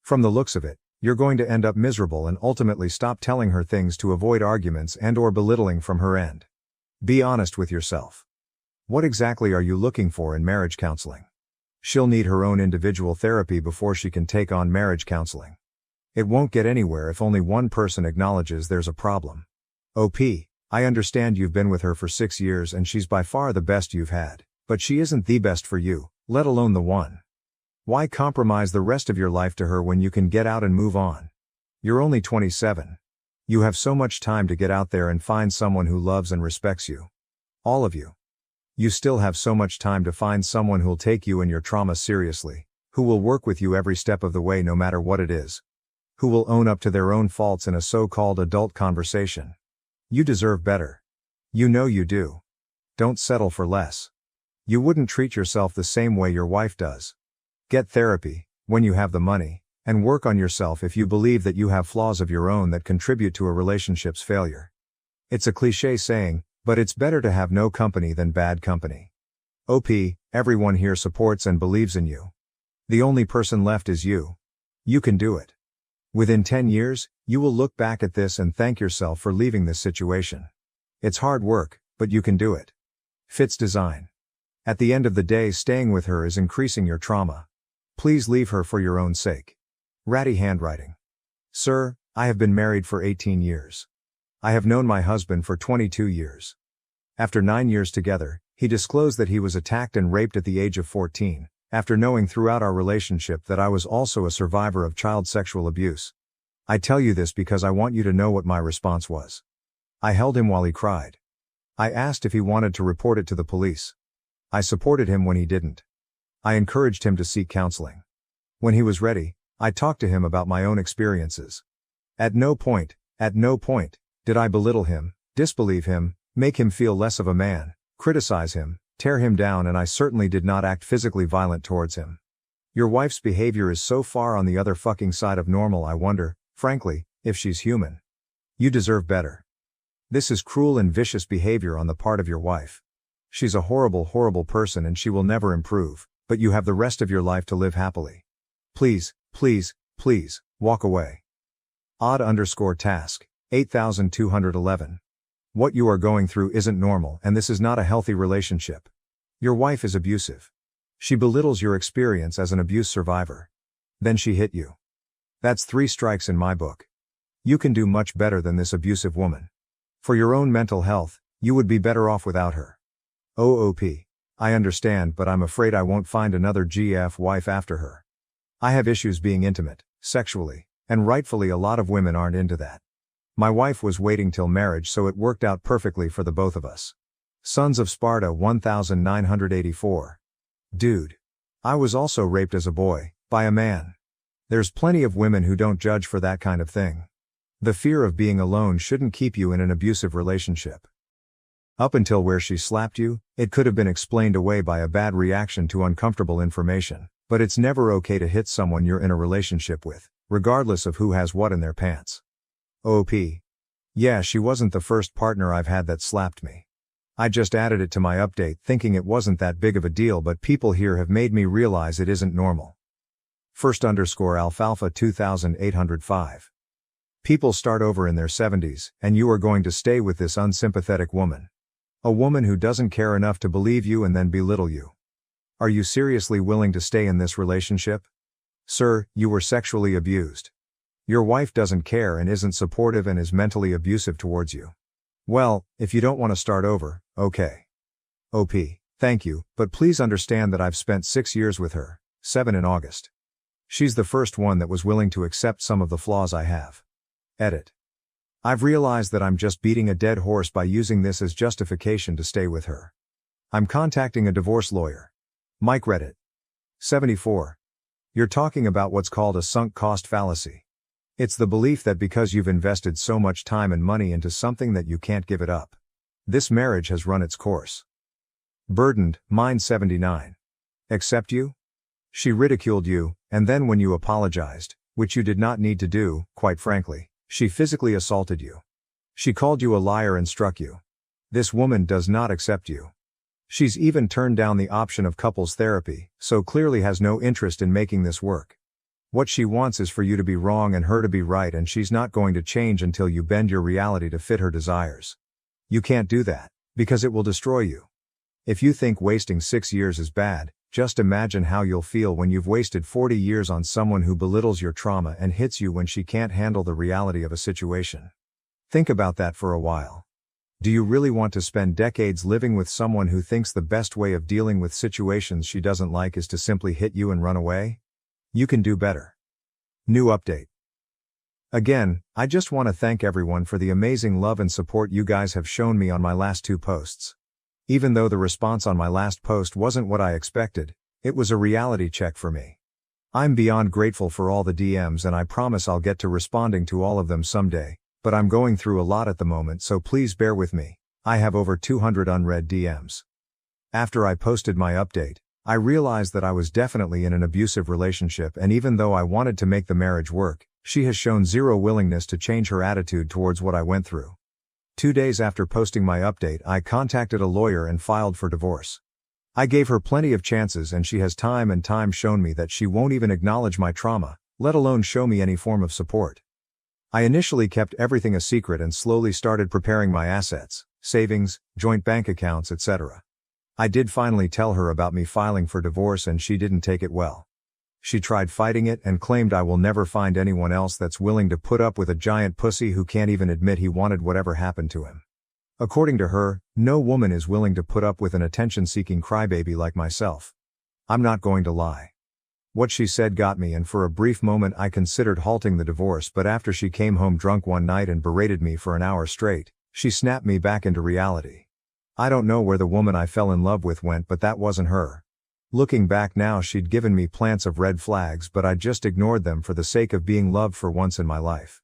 From the looks of it, you're going to end up miserable and ultimately stop telling her things to avoid arguments and/or belittling from her end. Be honest with yourself. What exactly are you looking for in marriage counseling? She'll need her own individual therapy before she can take on marriage counseling. It won't get anywhere if only one person acknowledges there's a problem. OP, I understand you've been with her for 6 years and she's by far the best you've had, but she isn't the best for you, let alone the one. Why compromise the rest of your life to her when you can get out and move on? You're only 27. You have so much time to get out there and find someone who loves and respects you. All of you. You still have so much time to find someone who'll take you and your trauma seriously, who will work with you every step of the way no matter what it is, who will own up to their own faults in a so-called adult conversation. You deserve better. You know you do. Don't settle for less. You wouldn't treat yourself the same way your wife does. Get therapy, when you have the money, and work on yourself if you believe that you have flaws of your own that contribute to a relationship's failure. It's a cliché saying, but it's better to have no company than bad company. OP, everyone here supports and believes in you. The only person left is you. You can do it. Within 10 years, you will look back at this and thank yourself for leaving this situation. It's hard work, but you can do it. Fits design. At the end of the day, staying with her is increasing your trauma. Please leave her for your own sake. Ratty handwriting. Sir, I have been married for 18 years. I have known my husband for 22 years. After 9 years together, he disclosed that he was attacked and raped at the age of 14, after knowing throughout our relationship that I was also a survivor of child sexual abuse. I tell you this because I want you to know what my response was. I held him while he cried. I asked if he wanted to report it to the police. I supported him when he didn't. I encouraged him to seek counseling. When he was ready, I talked to him about my own experiences. At no point did I belittle him, disbelieve him, make him feel less of a man, criticize him, tear him down, and I certainly did not act physically violent towards him. Your wife's behavior is so far on the other fucking side of normal, I wonder, frankly, if she's human. You deserve better. This is cruel and vicious behavior on the part of your wife. She's a horrible, horrible person and she will never improve, but you have the rest of your life to live happily. Please, please, please, walk away. Odd_task, 8211. What you are going through isn't normal and this is not a healthy relationship. Your wife is abusive. She belittles your experience as an abuse survivor. Then she hit you. That's 3 strikes in my book. You can do much better than this abusive woman. For your own mental health, you would be better off without her. OOP. I understand, but I'm afraid I won't find another GF wife after her. I have issues being intimate, sexually, and rightfully a lot of women aren't into that. My wife was waiting till marriage, so it worked out perfectly for the both of us. Sons of Sparta 1984. Dude. I was also raped as a boy, by a man. There's plenty of women who don't judge for that kind of thing. The fear of being alone shouldn't keep you in an abusive relationship. Up until where she slapped you, it could have been explained away by a bad reaction to uncomfortable information, but it's never okay to hit someone you're in a relationship with, regardless of who has what in their pants. OP. Yeah, she wasn't the first partner I've had that slapped me. I just added it to my update thinking it wasn't that big of a deal, but people here have made me realize it isn't normal. First_alfalfa 2805. People start over in their 70s, and you are going to stay with this unsympathetic woman. A woman who doesn't care enough to believe you and then belittle you. Are you seriously willing to stay in this relationship? Sir, you were sexually abused. Your wife doesn't care and isn't supportive and is mentally abusive towards you. Well, if you don't want to start over, okay. OP, thank you, but please understand that I've spent 6 years with her, 7 in August. She's the first one that was willing to accept some of the flaws I have. Edit. I've realized that I'm just beating a dead horse by using this as justification to stay with her. I'm contacting a divorce lawyer. Mike Reddit. 74. You're talking about what's called a sunk cost fallacy. It's the belief that because you've invested so much time and money into something that you can't give it up. This marriage has run its course. Burdened, Mind 79. Accept you? She ridiculed you, and then when you apologized, which you did not need to do, quite frankly, she physically assaulted you. She called you a liar and struck you. This woman does not accept you. She's even turned down the option of couples therapy, so clearly has no interest in making this work. What she wants is for you to be wrong and her to be right, and she's not going to change until you bend your reality to fit her desires. You can't do that, because it will destroy you. If you think wasting 6 years is bad, just imagine how you'll feel when you've wasted 40 years on someone who belittles your trauma and hits you when she can't handle the reality of a situation. Think about that for a while. Do you really want to spend decades living with someone who thinks the best way of dealing with situations she doesn't like is to simply hit you and run away? You can do better. New update. Again, I just want to thank everyone for the amazing love and support you guys have shown me on my last 2 posts. Even though the response on my last post wasn't what I expected, it was a reality check for me. I'm beyond grateful for all the DMs and I promise I'll get to responding to all of them someday, but I'm going through a lot at the moment, so please bear with me. I have over 200 unread DMs. After I posted my update, I realized that I was definitely in an abusive relationship, and even though I wanted to make the marriage work, she has shown zero willingness to change her attitude towards what I went through. 2 days after posting my update, I contacted a lawyer and filed for divorce. I gave her plenty of chances and she has time and time shown me that she won't even acknowledge my trauma, let alone show me any form of support. I initially kept everything a secret and slowly started preparing my assets, savings, joint bank accounts, etc. I did finally tell her about me filing for divorce and she didn't take it well. She tried fighting it and claimed I will never find anyone else that's willing to put up with a giant pussy who can't even admit he wanted whatever happened to him. According to her, no woman is willing to put up with an attention-seeking crybaby like myself. I'm not going to lie. What she said got me, and for a brief moment I considered halting the divorce, but after she came home drunk one night and berated me for an hour straight, she snapped me back into reality. I don't know where the woman I fell in love with went, but that wasn't her. Looking back now, she'd given me plants of red flags, but I just ignored them for the sake of being loved for once in my life.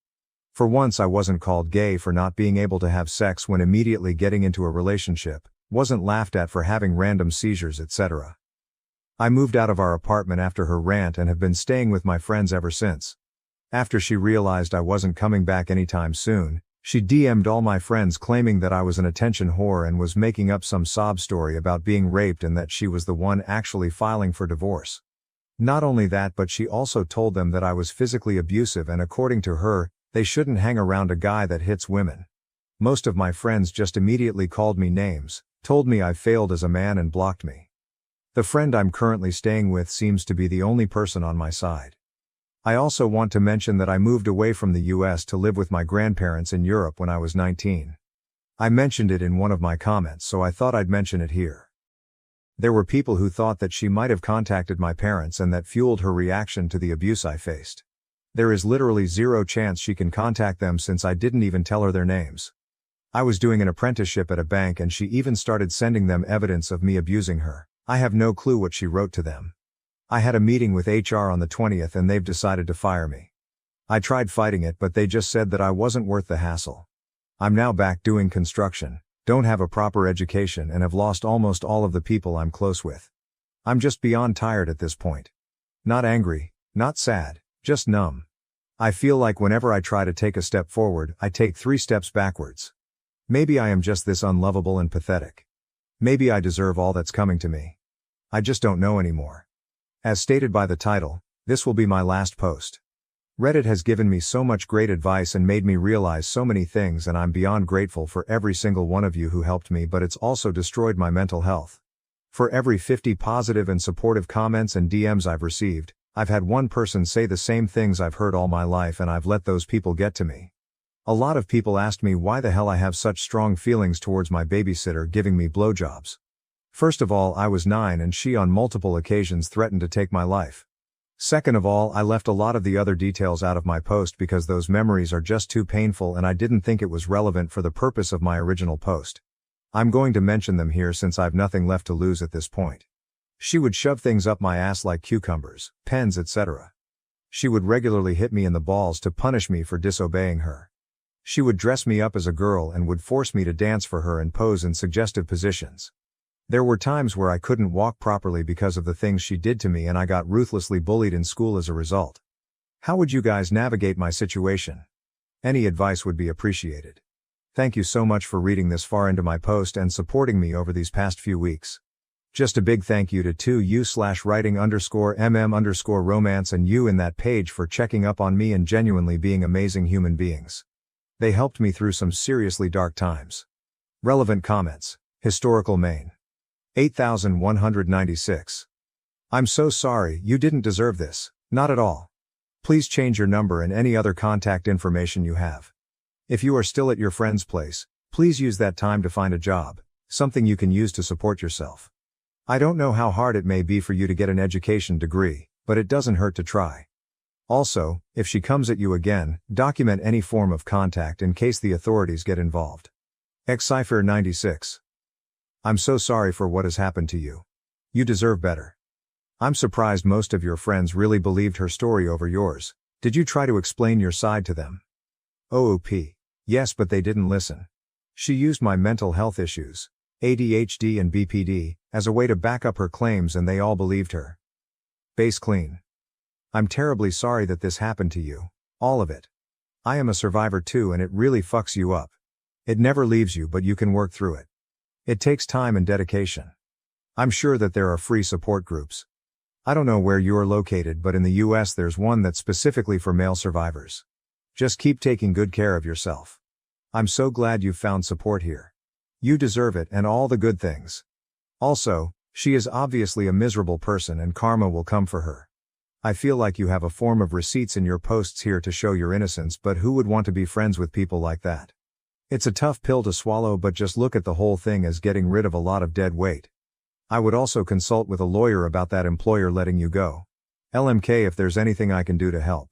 For once I wasn't called gay for not being able to have sex when immediately getting into a relationship, wasn't laughed at for having random seizures, etc. I moved out of our apartment after her rant and have been staying with my friends ever since. After she realized I wasn't coming back anytime soon, she DM'd all my friends claiming that I was an attention whore and was making up some sob story about being raped and that she was the one actually filing for divorce. Not only that, but she also told them that I was physically abusive and according to her, they shouldn't hang around a guy that hits women. Most of my friends just immediately called me names, told me I failed as a man and blocked me. The friend I'm currently staying with seems to be the only person on my side. I also want to mention that I moved away from the US to live with my grandparents in Europe when I was 19. I mentioned it in one of my comments, so I thought I'd mention it here. There were people who thought that she might have contacted my parents and that fueled her reaction to the abuse I faced. There is literally zero chance she can contact them since I didn't even tell her their names. I was doing an apprenticeship at a bank and she even started sending them evidence of me abusing her. I have no clue what she wrote to them. I had a meeting with HR on the 20th and they've decided to fire me. I tried fighting it, but they just said that I wasn't worth the hassle. I'm now back doing construction, don't have a proper education and have lost almost all of the people I'm close with. I'm just beyond tired at this point. Not angry, not sad, just numb. I feel like whenever I try to take a step forward, I take 3 steps backwards. Maybe I am just this unlovable and pathetic. Maybe I deserve all that's coming to me. I just don't know anymore. As stated by the title, this will be my last post. Reddit has given me so much great advice and made me realize so many things, and I'm beyond grateful for every single one of you who helped me, but it's also destroyed my mental health. For every 50 positive and supportive comments and DMs I've received, I've had one person say the same things I've heard all my life, and I've let those people get to me. A lot of people asked me why the hell I have such strong feelings towards my babysitter giving me blowjobs. First of all, I was 9 and she on multiple occasions threatened to take my life. Second of all, I left a lot of the other details out of my post because those memories are just too painful and I didn't think it was relevant for the purpose of my original post. I'm going to mention them here since I've nothing left to lose at this point. She would shove things up my ass like cucumbers, pens, etc. She would regularly hit me in the balls to punish me for disobeying her. She would dress me up as a girl and would force me to dance for her and pose in suggestive positions. There were times where I couldn't walk properly because of the things she did to me, and I got ruthlessly bullied in school as a result. How would you guys navigate my situation? Any advice would be appreciated. Thank you so much for reading this far into my post and supporting me over these past few weeks. Just a big thank you to 2u/writing_mm_romance and you in that page for checking up on me and genuinely being amazing human beings. They helped me through some seriously dark times. Relevant comments. Historical Maine. 8196. I'm so sorry, you didn't deserve this, not at all. Please change your number and any other contact information you have. If you are still at your friend's place, please use that time to find a job, something you can use to support yourself. I don't know how hard it may be for you to get an education degree, but it doesn't hurt to try. Also, if she comes at you again, document any form of contact in case the authorities get involved. Xcypher 96. I'm so sorry for what has happened to you. You deserve better. I'm surprised most of your friends really believed her story over yours. Did you try to explain your side to them? OOP. Yes, but they didn't listen. She used my mental health issues, ADHD and BPD, as a way to back up her claims and they all believed her. Base clean. I'm terribly sorry that this happened to you. All of it. I am a survivor too and it really fucks you up. It never leaves you, but you can work through it. It takes time and dedication. I'm sure that there are free support groups. I don't know where you are located, but in the US there's one that's specifically for male survivors. Just keep taking good care of yourself. I'm so glad you've found support here. You deserve it and all the good things. Also, she is obviously a miserable person and karma will come for her. I feel like you have a form of receipts in your posts here to show your innocence, but who would want to be friends with people like that? It's a tough pill to swallow, but just look at the whole thing as getting rid of a lot of dead weight. I would also consult with a lawyer about that employer letting you go. LMK if there's anything I can do to help.